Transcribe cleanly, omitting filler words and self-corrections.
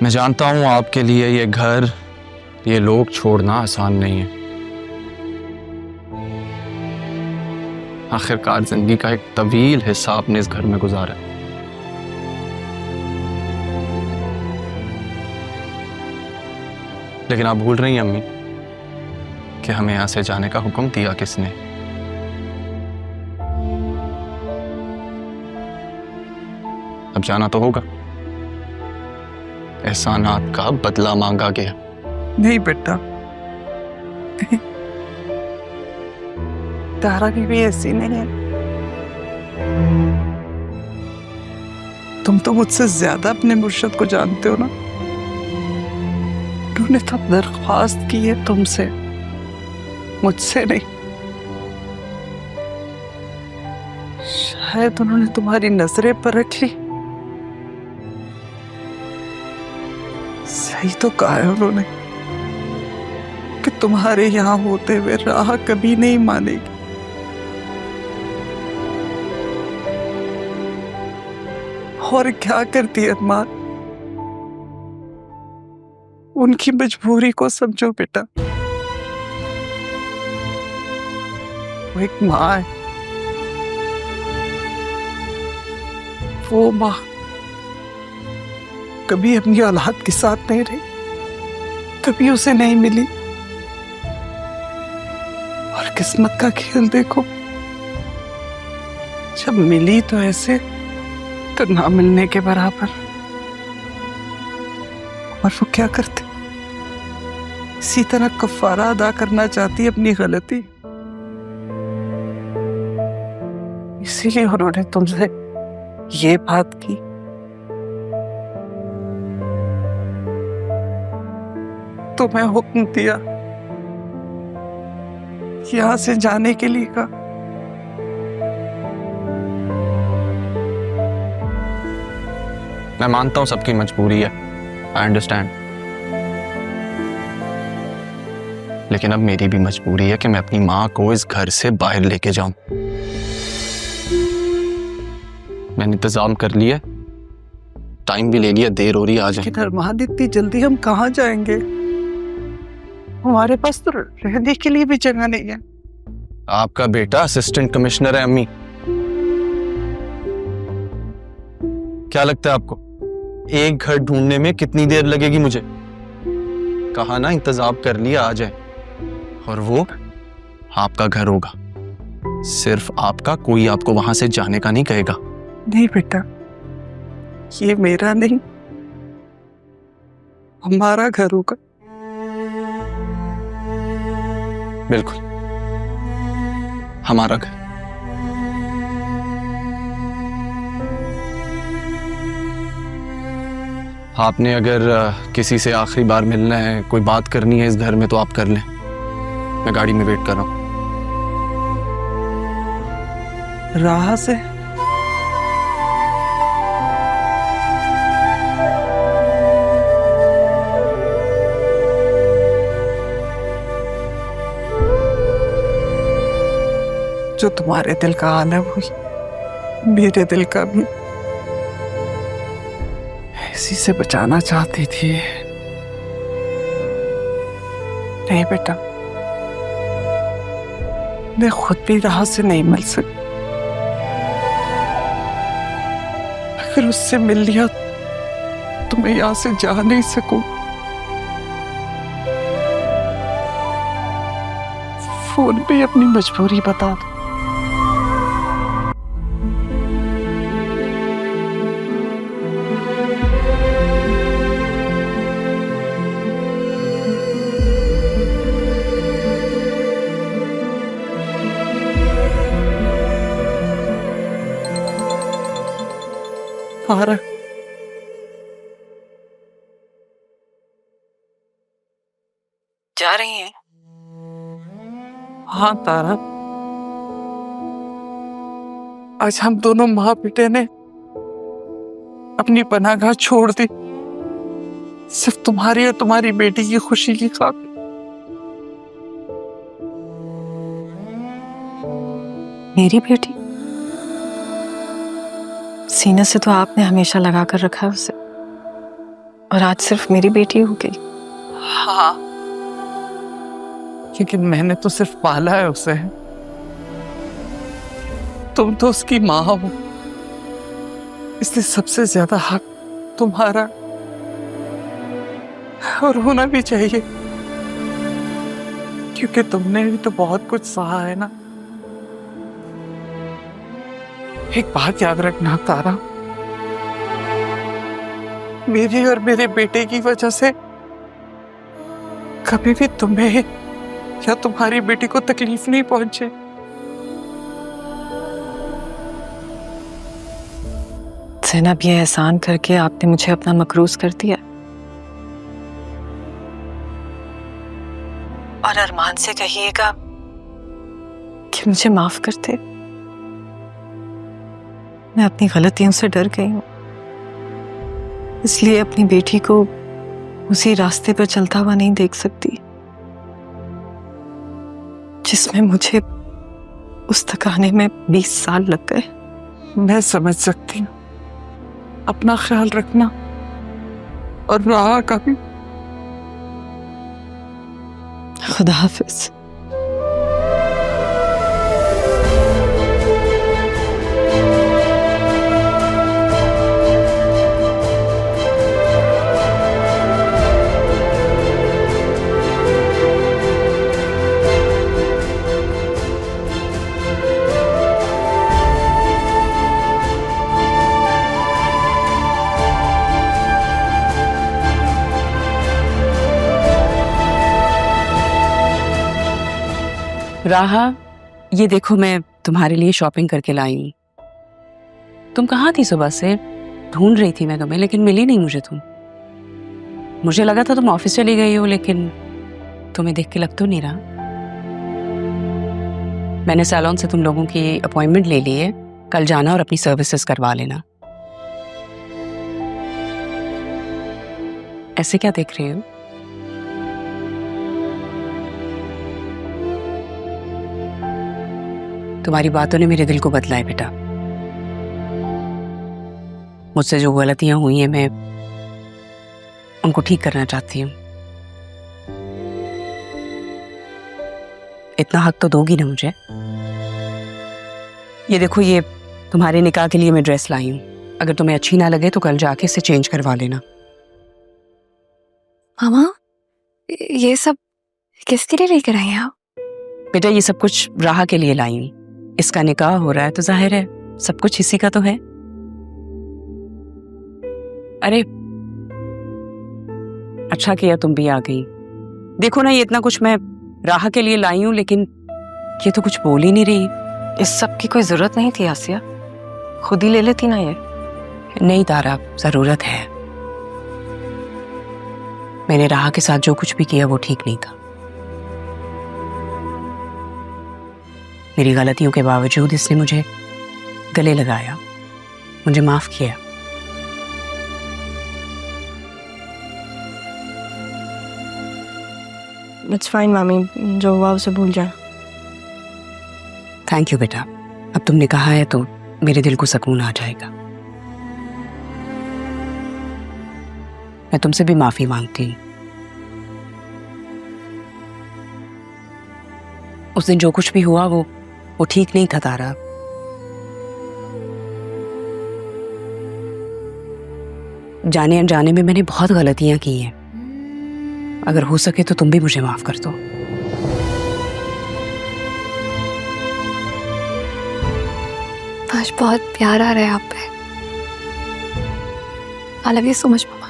मैं जानता हूं आपके लिए ये घर, ये लोग छोड़ना आसान नहीं है। आखिरकार जिंदगी का एक तवील हिस्सा आपने इस घर में गुजारा है। लेकिन आप भूल रही हैं अम्मी कि हमें यहां से जाने का हुक्म दिया किसने? अब जाना तो होगा। एहसानात का बदला मांगा गया। नहीं बेटा, तारा भी ऐसी नहीं है। तुम तो मुझसे ज्यादा अपने मुर्शद को जानते हो ना। उन्होंने तो दरख्वास्त की है तुमसे, मुझसे नहीं। शायद उन्होंने तुम्हारी नजरें पर रख ली। सही तो कहा है उन्होंने कि तुम्हारे यहां होते हुए राह कभी नहीं मानेगी। और क्या करती है अरमान, उनकी मजबूरी को समझो बेटा। वो एक माँ है। वो माँ कभी अपनी औलाद के साथ नहीं रही, कभी उसे नहीं मिली। और किस्मत का खेल देखो, जब मिली तो ऐसे, तो ना मिलने के बराबर। और वो क्या करते, इसी तरह कफारा अदा करना चाहती अपनी गलती। इसीलिए उन्होंने तुमसे ये बात की। तुम्हें हुक्म दिया, यहां से जाने के लिए कहा। मैं मानता हूं सबकी मजबूरी है, आई अंडरस्टैंड। लेकिन अब मेरी भी मजबूरी है कि मैं अपनी माँ को इस घर से बाहर लेके जाऊं। मैंने इंतजाम कर लिया, टाइम भी ले लिया, देर हो रही, आ जाए। अरमान, इतनी जल्दी हम कहाँ जाएंगे? हमारे पास तो रहने के लिए भी जगह नहीं है। आपका बेटा असिस्टेंट कमिश्नर है अम्मी। क्या लगता है आपको एक घर ढूंढने में कितनी देर लगेगी मुझे? कहा ना इंतजाम कर लिया, आ जाए। और वो आपका घर होगा, सिर्फ आपका। कोई आपको वहां से जाने का नहीं कहेगा। नहीं बेटा, ये मेरा नहीं, हमारा घर होगा। बिल्कुल, हमारा घर। आपने अगर किसी से आखिरी बार मिलना है, कोई बात करनी है इस घर में, तो आप कर लें। मैं गाड़ी में वेट कर रहा हूं। राह से जो तुम्हारे दिल का आलम हुई, मेरे दिल का भी इसी से बचाना चाहती थी। नहीं बेटा, मैं खुद भी राह से नहीं मिल सकती। अगर उससे मिल लिया तो मैं यहां से जा नहीं सकूं। फोन पे अपनी मजबूरी बता दो। तारा, जा रही हैं? हाँ तारा, आज हम दोनों माँ बेटे ने अपनी पनाहगाह छोड़ दी, सिर्फ तुम्हारी और तुम्हारी बेटी की खुशी की खातिर। मेरी बेटी? सीने से तो आपने हमेशा लगा कर रखा है उसे। और आज सिर्फ मेरी बेटी हो गई। हाँ, लेकिन मैंने तो सिर्फ पाला है उसे। तुम तो उसकी माँ हो, इसलिए सबसे ज्यादा हक तुम्हारा, और होना भी चाहिए, क्योंकि तुमने भी तो बहुत कुछ सहा है ना। एक बात याद रखना तारा, मेरी और मेरे बेटे की वजह से कभी भी तुम्हें या तुम्हारी बेटी को तकलीफ नहीं पहुंचे। ज़ैनब, ये एहसान करके आपने मुझे अपना मकरूज कर दिया और अरमान से कहिएगा कि मुझे माफ कर दे। मैं अपनी गलतियों से डर गई हूँ, इसलिए अपनी बेटी को उसी रास्ते पर चलता हुआ नहीं देख सकती जिसमें मुझे उस तक आने में 20 साल लग गए। मैं समझ सकती हूँ, अपना ख्याल रखना और राह का भी। खुदा हाफिज। राहा, ये देखो मैं तुम्हारे लिए शॉपिंग करके लाई हूँ। तुम कहाँ थी सुबह से? ढूंढ रही थी मैं तुम्हें, लेकिन मिली नहीं मुझे तुम। मुझे लगा था तुम ऑफिस चली गई हो, लेकिन तुम्हें देख के लग तो नहीं रहा। मैंने सैलून से तुम लोगों की अपॉइंटमेंट ले ली है, कल जाना और अपनी सर्विसेज करवा लेना। ऐसे क्या देख रहे हो? तुम्हारी बातों ने मेरे दिल को बदला है बेटा। मुझसे जो गलतियां हुई हैं मैं उनको ठीक करना चाहती हूँ। इतना हक तो दोगी ना मुझे? ये देखो, ये तुम्हारे निकाह के लिए मैं ड्रेस लाई हूँ। अगर तुम्हें अच्छी ना लगे तो कल जाके इसे चेंज करवा लेना। मामा, ये सब किसके लिए लेकर आई हैं आप? बेटा, ये सब कुछ राहा के लिए लाई हूँ। इसका निकाह हो रहा है तो जाहिर है सब कुछ इसी का तो है। अरे अच्छा किया तुम भी आ गई। देखो ना, ये इतना कुछ मैं राहा के लिए लाई हूं, लेकिन ये तो कुछ बोल ही नहीं रही। इस सब की कोई जरूरत नहीं थी आसिया, खुद ही ले लेती ना ये। नहीं तारा, जरूरत है। मैंने राहा के साथ जो कुछ भी किया वो ठीक नहीं था। मेरी गलतियों के बावजूद इसने मुझे गले लगाया, मुझे माफ किया। इट्स फाइन मामी, जो हुआ उसे भूल जाए। थैंक यू बेटा, अब तुमने कहा है तो मेरे दिल को सुकून आ जाएगा। मैं तुमसे भी माफी मांगती हूँ। उस दिन जो कुछ भी हुआ वो ठीक नहीं था तारा। जाने अनजाने में मैंने बहुत गलतियां की हैं। अगर हो सके तो तुम भी मुझे माफ कर दो। आज बहुत प्यार आ रहा है आप पे। I love you so much mama.